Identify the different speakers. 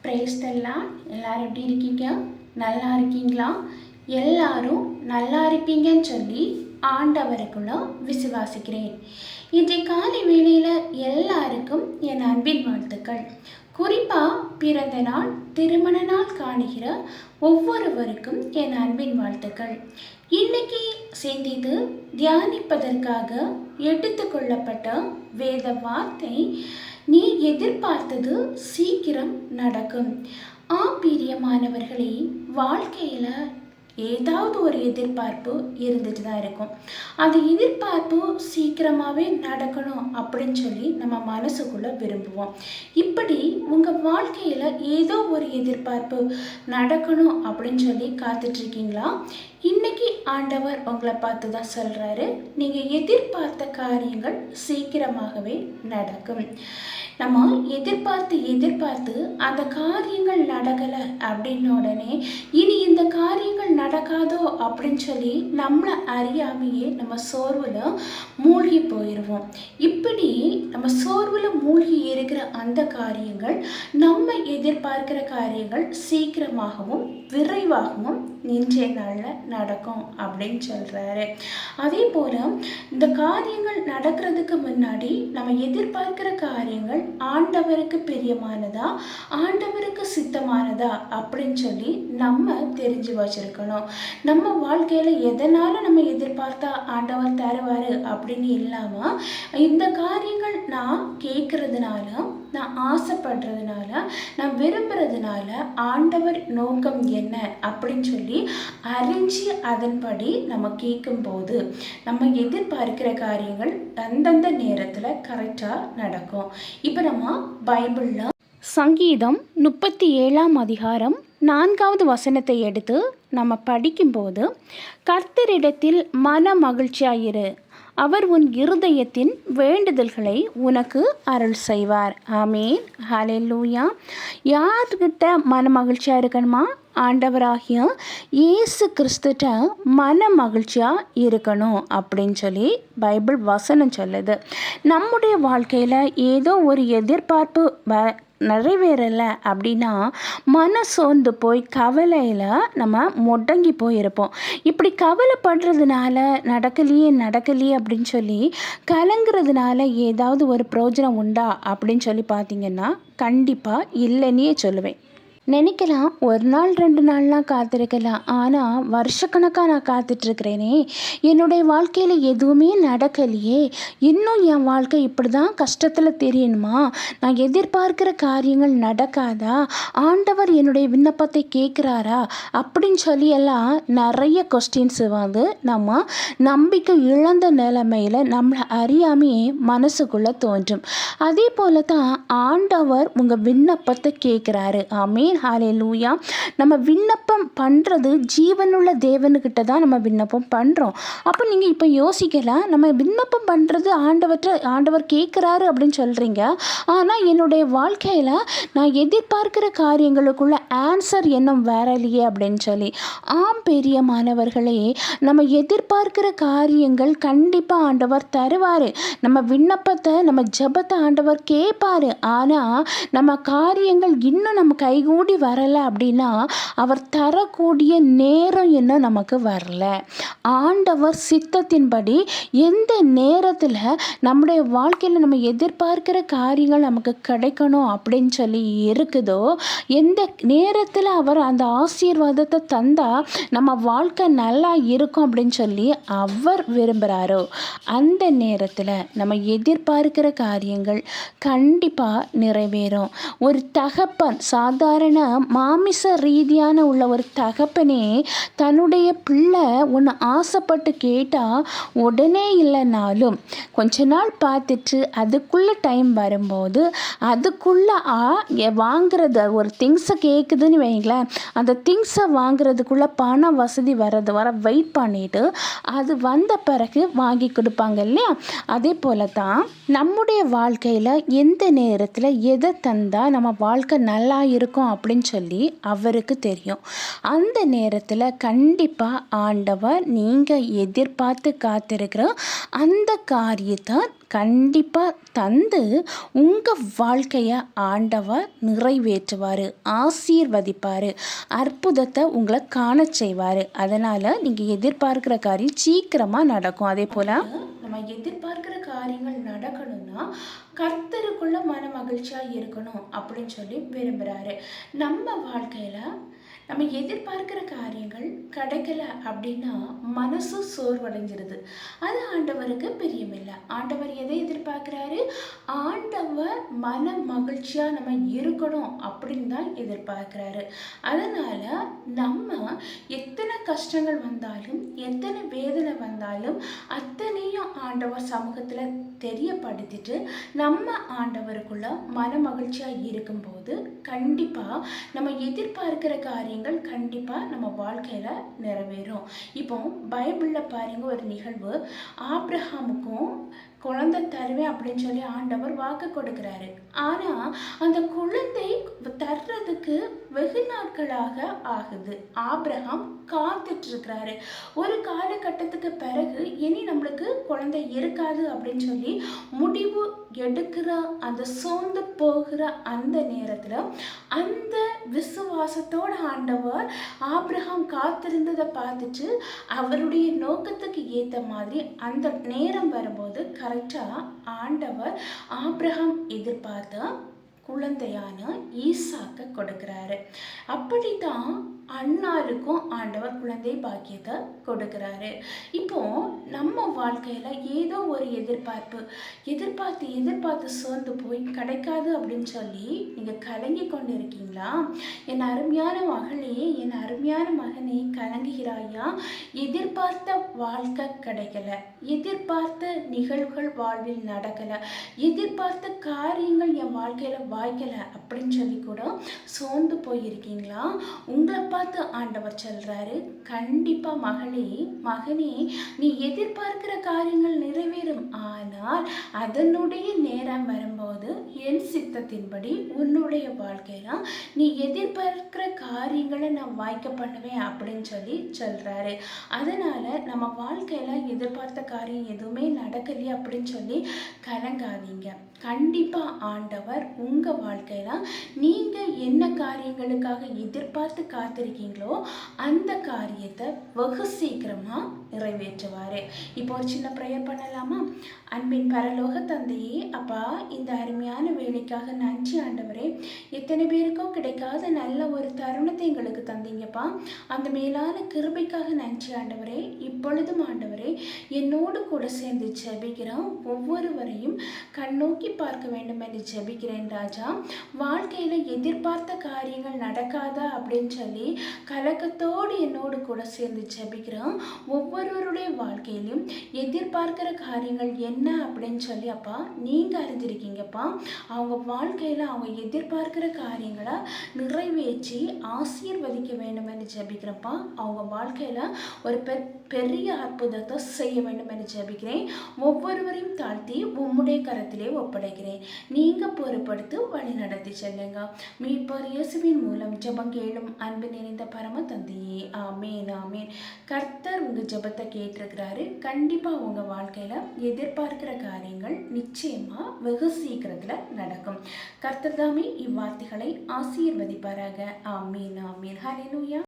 Speaker 1: Price தரலாம். எல்லாரும் எப்படி இருக்கீங்க? நல்லா இருக்கீங்களா? எல்லாரும் நல்லா இருப்பீங்கன்னு சொல்லி ஆண்டவருக்குள்ள விசுவாசிக்கிறேன். இன்றைய காலை வேளையில் எல்லாருக்கும் என் அன்பின் வாழ்த்துக்கள். குறிப்பாக பிறந்த நாள், திருமண நாள் காணுகிற ஒவ்வொருவருக்கும் என் அன்பின் வாழ்த்துக்கள். இன்னைக்கு சிந்தித்து தியானிப்பதற்காக எடுத்துக்கொள்ளப்பட்ட வேத வார்த்தை, நீ எதிர்பார்த்தது சீக்கிரம் நடக்கும். பிரியமானவர்களே, வாழ்க்கையில் ஏதாவது ஒரு எதிர்பார்ப்பு இருந்துட்டு தான் இருக்கும். அந்த எதிர்பார்ப்பு சீக்கிரமாகவே நடக்கணும் அப்படின்னு சொல்லி நம்ம மனசுக்குள்ளே விரும்புவோம். இப்படி உங்கள் வாழ்க்கையில் ஏதோ ஒரு எதிர்பார்ப்பு நடக்கணும் அப்படின்னு சொல்லி காத்துட்ருக்கீங்களா? இன்னைக்கு ஆண்டவர் உங்களை பார்த்து தான் சொல்கிறாரு, நீங்கள் எதிர்பார்த்த காரியங்கள் சீக்கிரமாகவே நடக்கும். நம்ம எதிர்பார்த்து அந்த காரியங்கள் நடக்கலை அப்படின்ன உடனே இனி இந்த காரியங்கள் நடக்காதோ அப்படின்னு சொல்லி நம்மளை அறியாமையே நம்ம சோர்வில் மூழ்கி போயிடுவோம். இப்படி நம்ம சோர்வில் மூழ்கி இருக்கிற அந்த காரியங்கள், நம்ம எதிர்பார்க்கிற காரியங்கள் சீக்கிரமாகவும் விரைவாகவும் இன்றைய நாளில் நடக்கும் அப்படின்னு சொல்கிறாரு. அதே போல் இந்த காரியங்கள் நடக்கிறதுக்கு முன்னாடி நம்ம எதிர்பார்க்கிற காரியங்கள் ஆண்டவருக்கு பிரியமானதா, ஆண்டவருக்கு சித்தமானதா அப்படின்னு சொல்லி நம்ம தெரிஞ்சு வச்சிருக்கணும். நம்ம வாழ்க்கையில் எதனால நம்ம எதிர்பார்த்தா ஆண்டவர் தருவார் அப்படின்னு இல்லாமல், இந்த காரியங்கள் நான் கேட்கறதுனால, நான் ஆசைப்படுறதுனால, நான் விரும்புறதுனால ஆண்டவர் நோக்கம் என்ன அப்படின்னு சொல்லி அறிஞ்சு அதன்படி நம்ம கேட்கும்போது நம்ம எதிர்பார்க்கிற காரியங்கள் அந்தந்த நேரத்தில் கரெக்டாக நடக்கும். இப்போ நம்ம பைபிளில் சங்கீதம் 37 4வது வசனத்தை எடுத்து நம்ம படிக்கும்போது, கர்த்தரிடத்தில் மன மகிழ்ச்சியாயிரு, அவர் உன் இருதயத்தின் வேண்டுதல்களை உனக்கு அருள் செய்வார். ஆமேன், ஹல்லேலூயா. யார்கிட்ட மன மகிழ்ச்சியாக இருக்கணுமா? ஆண்டவராகிய இயேசு கிறிஸ்துட்ட மன மகிழ்ச்சியாக இருக்கணும் அப்படின்னு சொல்லி பைபிள் வசனம் சொல்லுது. நம்முடைய வாழ்க்கையில் ஏதோ ஒரு எதிர்பார்ப்பு நிறைவேறலை அப்படின்னா மன சோர்ந்து போய் கவலையில் நம்ம முடங்கி போயிருப்போம். இப்படி கவலைப்படுறதுனால நடக்கலையே அப்படின்னு சொல்லி கலங்குறதுனால ஏதாவது ஒரு பிரயோஜனம் உண்டா அப்படின்னு சொல்லி பார்த்தீங்கன்னா கண்டிப்பாக இல்லைன்னே சொல்லுவேன். நினைக்கலாம், ஒரு நாள் 2 நாள்லாம் காத்திருக்கலாம், ஆனால் வருஷக்கணக்காக நான் காத்துட்ருக்கிறேனே, என்னுடைய வாழ்க்கையில் எதுவுமே நடக்கலையே, இன்னும் என் வாழ்க்கை இப்படி தான் கஷ்டத்தில் தெரியணுமா? நான் எதிர்பார்க்கிற காரியங்கள் நடக்காதா? ஆண்டவர் என்னுடைய விண்ணப்பத்தை கேட்குறாரா? அப்படின்னு சொல்லி எல்லாம் நிறைய கொஸ்டின்ஸ் நம்ம நம்பிக்கை இழந்த நிலைமையில் நம்மளை அறியாமையே மனசுக்குள்ளே தோன்றும். அதே போல தான் ஆண்டவர் உங்கள் விண்ணப்பத்தை கேட்குறாரு. ஆமேன், ஹல்லேலூயா. நம்ம விண்ணப்பம் பண்ணுறது ஜீவனுள்ள தேவனுக்கிட்ட தான் நம்ம விண்ணப்பம் பண்ணுறோம். அப்போ நீங்கள் இப்போ யோசிக்கலாம், நம்ம விண்ணப்பம் பண்ணுறது ஆண்டவர் கேட்குறாரு அப்படின்னு சொல்கிறீங்க, ஆனால் என்னுடைய வாழ்க்கையில் நான் எதிர்பார்க்கிற காரியங்களுக்குள்ள ஆன்சர் இன்னும் வரலையே அப்படின்னு சொல்லி. பெரியமானவர்களே, நம்ம எதிர்பார்க்கிற காரியங்கள் கண்டிப்பாக ஆண்டவர் தருவார். நம்ம விண்ணப்பத்தை, நம்ம ஜெபத்தை ஆண்டவர் கேட்பார். ஆனால் நம்ம காரியங்கள் இன்னும் நம்ம கைகூடி வரலை அப்படின்னா அவர் தரக்கூடிய நேரம் இன்னும் நமக்கு வரல. ஆண்டவர் சித்தத்தின்படி எந்த நேரத்தில் நம்முடைய வாழ்க்கையில் நம்ம எதிர்பார்க்கிற காரியங்கள் நமக்கு கிடைக்கணும் அப்படின்னு சொல்லி இருக்குதோ, எந்த நேரத்தில் அவர் அந்த ஆசீர்வாதத்தை தந்தால் நம்ம வாழ்க்கை நல்லா இருக்கும் அப்படின்னு சொல்லி அவர் விரும்புகிறாரோ, அந்த நேரத்தில் நம்ம எதிர்பார்க்கிற காரியங்கள் கண்டிப்பாக நிறைவேறும். ஒரு தகப்பன், சாதாரண மாமிச ரீதியான உள்ள ஒரு தகப்பனே தன்னுடைய பிள்ளை ஒன்று ஆசைப்பட்டு கேட்டால் உடனே இல்லைனாலும் கொஞ்ச நாள் பார்த்துட்டு அதுக்குள்ளே டைம் வரும்போது அதுக்குள்ளே வாங்குறது, ஒரு திங்ஸை கேட்குதுன்னு வைங்களேன், அந்த திங்ஸை வாங்குறதுக்குள்ளே பண வசதி வர வெயிட் பண்ணிவிட்டு அது வந்த பிறகு வாங்கி கொடுப்பாங்க இல்லையா? அதே போல தான் நம்முடைய வாழ்க்கையில் எந்த நேரத்தில் எதை தந்தால் நம்ம வாழ்க்கை நல்லா இருக்கும் அப்படின்னு சொல்லி அவருக்கு தெரியும். அந்த நேரத்தில் கண்டிப்பாக ஆண்டவர் நீங்கள் எதிர்பார்த்து காத்திருக்கிற அந்த காரியத்தை கண்டிப்பாக தந்து உங்கள் வாழ்க்கையை ஆண்டவர் நிறைவேற்றுவார், ஆசீர்வதிப்பார், அற்புதத்தை உங்களை காண செய்வார். அதனால் நீங்கள் எதிர்பார்க்குற காரியம் சீக்கிரமாக நடக்கும். அதே போல் நம்ம எதிர்பார்க்குற காரியங்கள் நடக்கணும்னா கர்த்தருக்குள்ள மன மகிழ்ச்சியாக இருக்கணும் அப்படின்னு சொல்லி விரும்புகிறாரு. நம்ம வாழ்க்கையில் நம்ம எதிர்பார்க்குற காரியங்கள் கிடைக்கல அப்படின்னா மனசு சோர்வடைஞ்சிருது. அது ஆண்டவருக்கு பிரியமில்லை. ஆண்டவர் எதை எதிர்பார்க்குறாரு? ஆண்டவர் மன மகிழ்ச்சியாக நம்ம இருக்கணும் அப்படின்னு தான் எதிர்பார்க்குறாரு. அதனால் நம்ம எத்தனை கஷ்டங்கள் வந்தாலும் எத்தனை வேதனை வந்தாலும் அத்தனையும் ஆண்டவர் சமூகத்தில் தெரியப்படுத்திட்டு நம்ம ஆண்டவருக்குள்ள மன மகிழ்ச்சியாக இருக்கும்போது கண்டிப்பாக நம்ம எதிர்பார்க்கிற காரியங்கள் கண்டிப்பாக நம்ம வாழ்க்கையில் நிறைவேறும். இப்போ பைபிளில் பாருங்க, ஒரு நிகழ்வு. ஆபிரகாமுக்கும் குழந்தை தருவேன் அப்படின்னு சொல்லி ஆண்டவர் வாக்கு கொடுக்குறாரு. ஆனால் அந்த குழந்தை தர்றதுக்கு வெகு நாட்களாக ஆகுது. ஆபிரகாம் காத்துட்டு இருக்கிறாரு. ஒரு காலகட்டத்துக்கு பிறகு இனி நம்மளுக்கு குழந்தை இருக்காது அப்படின்னு சொல்லி முடிவு எடுக்கிற அந்த சோர்ந்து போகிற அந்த நேரத்தில் அந்த விசுவாசத்தோட ஆண்டவர் ஆபிரகாம் காத்திருந்ததை பார்த்துட்டு அவருடைய நோக்கத்துக்கு ஏற்ற மாதிரி அந்த நேரம் வரும்போது கரெக்டாக ஆண்டவர் ஆபிரகாம் எதிர்பார்த்த குழந்தையான ஈசாக்கை கொடுக்குறாரு. அப்படித்தான் அன்னாருக்கும் ஆண்டவர் குழந்தை பாக்கியத்தை கொடுக்குறாரு. இப்போ நம்ம வாழ்க்கையில் ஏதோ ஒரு எதிர்பார்த்து சோர்ந்து போய் கிடைக்காது அப்படின்னு சொல்லி நீங்கள் கலங்கி கொண்டு இருக்கீங்களா? என் அருமையான மகளே, என் அருமையான மகனே, கலங்குகிறாயா? எதிர்பார்த்த வாழ்க்கை கிடைக்கல, எதிர்பார்த்த நிகழ்வுகள் வாழ்வில் நடக்கலை, எதிர்பார்த்த காரியங்கள் என் வாழ்க்கையில் வாய்க்கலை அப்படின்னு சொல்லி கூட சோர்ந்து போயிருக்கீங்களா? உங்களை பார்த்து ஆண்டவர் சொல்றாரு, கண்டிப்பா மகனே, நீ எதிர்பார்க்கிற காரியங்கள் நிறைவேறும். ஆனால் அதனுடைய நேரம் வரும்போது என் சித்தத்தின்படி உன்னுடைய வாழ்க்கையில நீ எதிர்பார்க்கிற காரியங்களை நான் வாய்க்க பண்ணுவேன் அப்படின்னு சொல்லி சொல்றாரு. அதனால நம்ம வாழ்க்கையில எதிர்பார்த்த காரியம் எதுவுமே நடக்கலையே அப்படின்னு சொல்லி கலங்காதீங்க. கண்டிப்பா ஆண்டவர் உங்க வாழ்க்கையில நீங்க என்ன காரியங்களுக்காக எதிர்பார்த்து காத்திருக்கீங்களோ அந்த காரியத்தை வெகு சீக்கிரமா நிறைவேற்றுவாரு. இப்போ ஒரு சின்ன ப்ரேயர் பண்ணலாமா? அன்பின் பரலோக தந்தையே, அப்பா, இந்த அருமையான வேலைக்காக நன்றி ஆண்டவரே. எத்தனை பேருக்கும் கிடைக்காத நல்ல ஒரு தருணத்தை எங்களுக்கு தந்தீங்கப்பா. அந்த மேலான கிருபைக்காக நன்றி ஆண்டவரே. இப்பொழுதும் ஆண்டவரே, என்னோடு கூட சேர்ந்து ஜெபிக்கிறோம் ஒவ்வொருவரையும் கண்ணோக்கி பார்க்க வேண்டும் என்று ஜெபிக்கிறேன் ராஜா. வாழ்க்கையில எதிர்பார்த்த காரியங்கள் நடக்காதா அப்படின்னு சொல்லி கலக்கத்தோடு என்னோடு கூட சேர்ந்து ஜெபிக்கிறோம். ஒவ்வொருவருடைய வாழ்க்கையிலும் எதிர்பார்க்கிற காரியங்கள் என்ன அப்படின்னு சொல்லி அப்பா நீங்க அறிஞ்சிருக்கீங்கப்பா. அவங்க வாழ்க்கையில அவங்க எதிர்பார்க்கிற காரியங்களை நிறைவேற்றி ஆசீர்வதிக்க வேண்டும் என்று ஜெபிக்கிறப்பா. அவங்க வாழ்க்கையில ஒரு பெரிய அற்புதத்தை செய்ய வேண்டும் என்று ஜெபிக்கிறேன். ஒவ்வொருவரையும் தாழ்த்தி உம்முடைய கரத்திலே ஒப்படைக்கிறேன். நீங்க பொறுப்படுத்தி வழி நடத்தி செல்லுங்க. மீட்பர் இயேசுவின் மூலம் ஜெபம் கேளும் அன்பு நிறைந்த பரம தந்தையே, ஆமேன் ஆமேன். கர்த்தர் உங்க ஜெபத்தை கேட்டிருக்கிறாரு. கண்டிப்பா உங்க வாழ்க்கையில எதிர்பார்க்கிற காரியங்கள் நிச்சயமா வெகு சீக்கிரத்துல நடக்கும். கர்த்தர் தாமே இவ்வார்த்தைகளை ஆசீர்வதிப்பாராக. ஆமீன் ஆமீன். ஹல்லேலூயா.